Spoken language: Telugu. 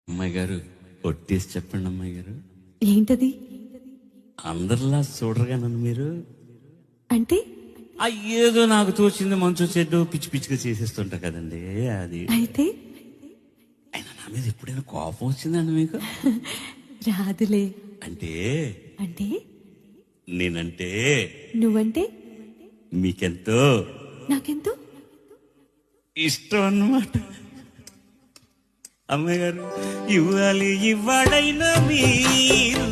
అమ్మాయి గారు ఒట్టేసి చెప్పండి అమ్మాయి గారు. ఏంటది? అందరిలా చూడరుగా నన్ను మీరు. అంటే ఏదో నాకు తోచింది మంచు చెడ్డు పిచ్చి పిచ్చిగా చేసేస్తుంటా కదండి. అది అయితే అయినా నా మీద ఎప్పుడైనా కోపం వచ్చిందండి మీకు? రాదులే. అంటే అంటే నేనంటే నువ్వంటే మీకెంతో నాకెంతో ఇష్టం అన్నమాట. అమ్మాయి గారు ఇవ్వాలి ఇవ్వాడైనా మీరు